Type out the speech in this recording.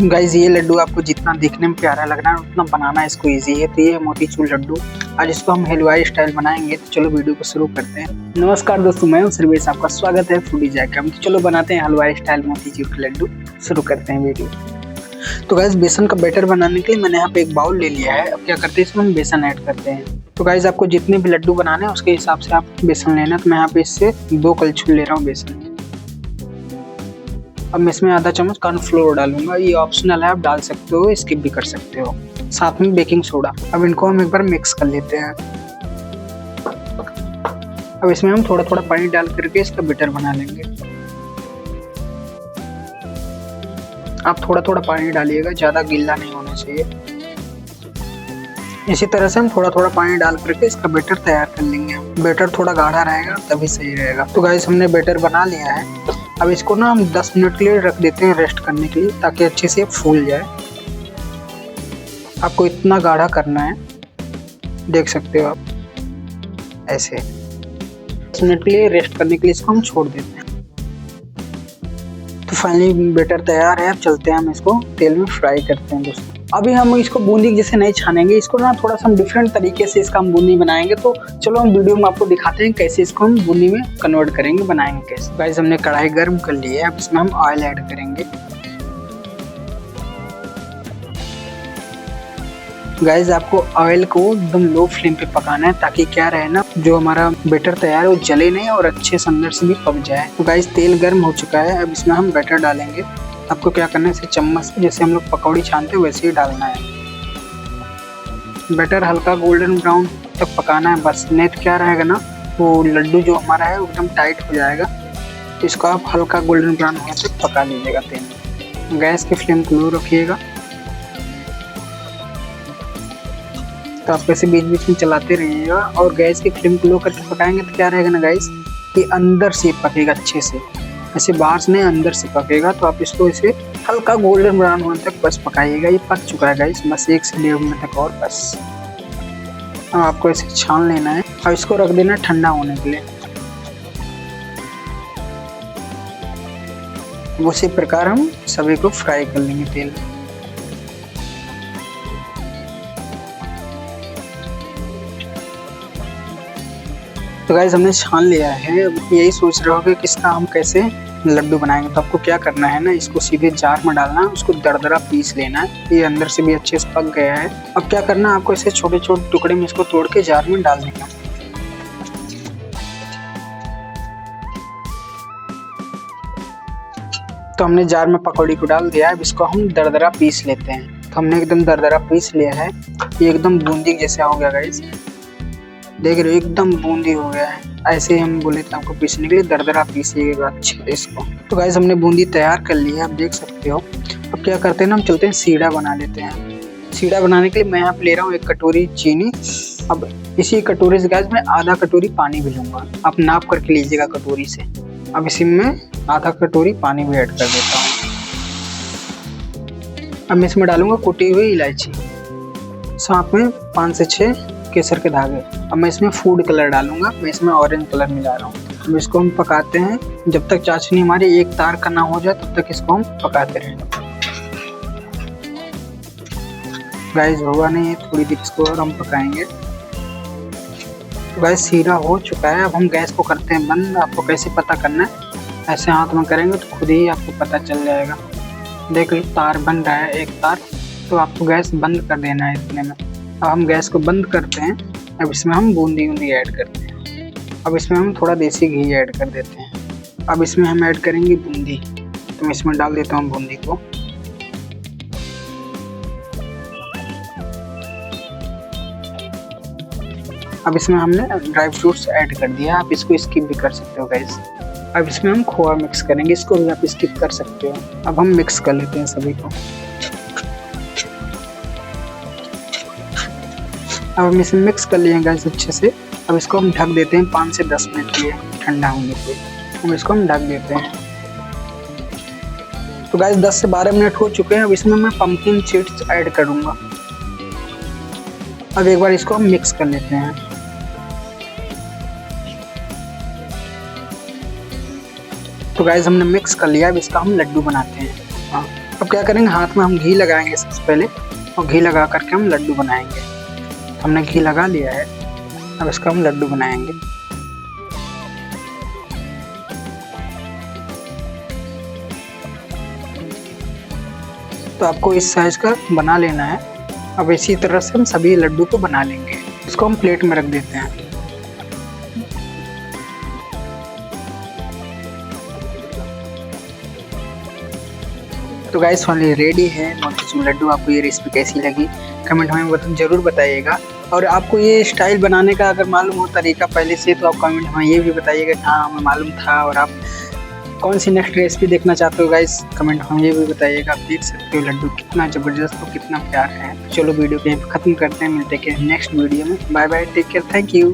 Guys ये लड्डू आपको जितना देखने में प्यारा लग रहा है उतना बनाना इसको इजी है। तो ये मोतीचूर लड्डू आज इसको हम हलवाई स्टाइल बनाएंगे। तो चलो वीडियो को शुरू करते हैं। नमस्कार दोस्तों, मैं हूं सर्वेश, आपका स्वागत है फूडी जायका में। तो चलो बनाते हैं हलवाई स्टाइल मोतीचूर के लड्डू। शुरू करते हैं वीडियो। तो गाइज बेसन का बैटर बनाने के लिए मैंने यहाँ पे एक बाउल ले लिया है। अब क्या करते हैं, इसमें हम बेसन ऐड करते हैं। तो गाइज आपको जितने भी लड्डू बनाने हैं उसके हिसाब से आप बेसन लेना। तो मैं यहाँ पे इससे 2 कलछुल ले रहा हूँ बेसन। अब मैं इसमें आधा चम्मच कॉर्नफ्लोर डालूंगा। ये ऑप्शनल है, आप डाल सकते हो, स्किप भी कर सकते हो। साथ में बेकिंग सोडा। अब इनको हम एक बार मिक्स कर लेते हैं। अब इसमें हम थोड़ा थोड़ा पानी डाल करके इसका बैटर बना लेंगे। आप थोड़ा थोड़ा पानी डालिएगा, ज्यादा गीला नहीं होना चाहिए। इसी तरह से हम थोड़ा थोड़ा पानी डाल करके इसका बैटर तैयार कर लेंगे। बैटर थोड़ा गाढ़ा रहेगा तभी सही रहेगा। तो गाइस हमने बैटर बना लिया है। अब इसको ना हम 10 मिनट के लिए रख देते हैं रेस्ट करने के लिए, ताकि अच्छे से फूल जाए। आपको इतना गाढ़ा करना है, देख सकते हो आप ऐसे। 10 मिनट के लिए रेस्ट करने के लिए इसको हम छोड़ देते हैं। तो फाइनली बैटर तैयार है। अब चलते हैं, हम इसको तेल में फ्राई करते हैं दोस्तों। अभी हम इसको बूंदी जैसे नहीं छानेंगे, इसको ना थोड़ा सा हम डिफरेंट तरीके से इसका हम बूंदी बनाएंगे। तो चलो हम वीडियो में आपको दिखाते हैं कैसे इसको हम बूंदी में कन्वर्ट करेंगे, बनाएंगे कैसे। गाइस हमने कढ़ाई गर्म कर ली है। अब इसमें हम ऑयल ऐड करेंगे। गाइस आपको ऑयल को एकदम लो फ्लेम पे पकाना है, ताकि क्या रहे ना, जो हमारा बैटर तैयार है वो जले नहीं और अच्छे से अंदर से भी पक जाए। तो गाइस तेल गर्म हो चुका है। अब इसमें हम बैटर डालेंगे। आपको क्या करना है, इसे चम्मच से जैसे हम लोग पकौड़ी छानते हैं वैसे ही डालना है। बैटर हल्का गोल्डन ब्राउन तक पकाना है बस, नहीं तो क्या रहेगा ना, वो लड्डू जो हमारा है एकदम टाइट हो जाएगा। तो इसको आप हल्का गोल्डन ब्राउन होने तक पका लीजिएगा तेल में। गैस की फ्लेम को लो रखिएगा। तो आप ऐसे बीच बीच में चलाते रहिएगा, और गैस की फ्लेम को लो करके पकाएंगे तो क्या रहेगा ना गाइस, कि अंदर से पकेगा अच्छे से, ऐसे बाहर से नहीं अंदर से पकेगा। तो आप इसको इसे हल्का गोल्डन ब्राउन होने तक बस पकाइएगा। ये पक चुका है गाइस, बस 1 से 1.5 मिनट तक और बस। अब आपको इसे छान लेना है और इसको रख देना ठंडा होने के लिए। उसी प्रकार हम सभी को फ्राई कर लेंगे तेल में। तो गाइस हमने छान लिया है। अब यही सोच रहे होगे कि इसका हम कैसे लड्डू बनाएंगे। तो आपको क्या करना है ना, इसको सीधे जार में डालना है, उसको दरदरा पीस लेना है। ये अंदर से भी अच्छे से पक गया है। अब क्या करना है, आपको इसे छोटे छोटे टुकड़े में इसको तोड़ के जार में डाल देना। तो हमने जार में पकौड़ी को डाल दिया है। अब इसको हम दरदरा पीस लेते हैं। तो हमने एकदम दरदरा पीस लिया है। ये एकदम बूंदी जैसा हो गया गाइस, देख रहे हो, एकदम बूंदी हो गया है। ऐसे हम बोले तो आपको पीसने के लिए दरदरा पीसिएगा अच्छे से इसको। तो गाइस हमने बूंदी तैयार कर ली है, आप देख सकते हो। अब क्या करते हैं ना, हम चलते हैं सीढ़ा बना लेते हैं। सीढ़ा बनाने के लिए मैं यहाँ पे ले रहा हूँ 1 कटोरी चीनी। अब इसी कटोरी से गाइस मैं आधा कटोरी पानी भी लूँगा, आप नाप करके लीजिएगा कटोरी से। अब इसी में आधा कटोरी पानी भी ऐड कर देता हूँ। अब मैं इसमें डालूंगा कुटी हुई इलायची, साथ में 5 से 6 केसर के धागे। अब मैं इसमें फूड कलर डालूंगा। मैं इसमें ऑरेंज कलर मिला रहा हूँ। अब इसको हम पकाते हैं जब तक चाशनी हमारी एक तार का ना हो जाए, तब तक इसको हम पकाते रहेंगे। गाइस होगा नहीं, थोड़ी देर इसको और हम पकाएंगे। तो गाइस सीरा हो चुका है। अब हम गैस को करते हैं बंद। आपको कैसे पता करना है, ऐसे हाथ में करेंगे तो खुद ही आपको पता चल जाएगा। देख लो तार बन रहा है, एक तार। तो आपको गैस बंद कर देना है इतने में। अब हम गैस को बंद करते हैं। अब इसमें हम बूंदी ऐड करते हैं। अब इसमें हम थोड़ा देसी घी ऐड कर देते हैं। अब इसमें हम ऐड करेंगे बूंदी। तो मैं इसमें डाल देता हूँ बूंदी को। अब इसमें हमने ड्राई फ्रूट्स ऐड कर दिया। आप इसको स्किप भी कर सकते हो गाइस। अब इसमें हम खोआ मिक्स करेंगे, इसको भी आप स्किप कर सकते हो। अब हम मिक्स कर लेते हैं सभी को। अब हम इसे मिक्स कर लिए गैस अच्छे से। अब इसको हम ढक देते हैं 5 से 10 मिनट के लिए ठंडा होने के लिए। अब इसको हम ढक देते हैं। तो गैस 10 से 12 मिनट हो चुके हैं। अब इसमें मैं पंपकिन सीड्स ऐड करूंगा। अब एक बार इसको हम मिक्स कर लेते हैं। तो गाइस हमने मिक्स कर लिया। अब इसका हम लड्डू बनाते हैं। हाँ अब क्या करेंगे, हाथ में हम घी लगाएंगे सबसे पहले, और घी लगा करके हम लड्डू बनाएंगे। हमने घी लगा लिया है, अब इसका हम लड्डू बनाएंगे। तो आपको इस साइज का बना लेना है। अब इसी तरह से हम सभी लड्डू को बना लेंगे। इसको हम प्लेट में रख देते हैं। तो गाइस फाइनली रेडी है मोतीचूर लड्डू। आपको ये रेसिपी कैसी लगी कमेंट में जरूर बताइएगा। और आपको ये स्टाइल बनाने का अगर मालूम हो तरीका पहले से, तो आप कमेंट में ये भी बताइएगा कि हाँ हमें मालूम था। और आप कौन सी नेक्स्ट रेसिपी देखना चाहते हो गाइस, कमेंट में ये भी बताइएगा। आप देख सकते हो लड्डू कितना ज़बरदस्त और कितना प्यार है। चलो वीडियो को यहीं पर ख़त्म करते हैं, मिलते हैं नेक्स्ट वीडियो में। Bye bye, take care, thank you.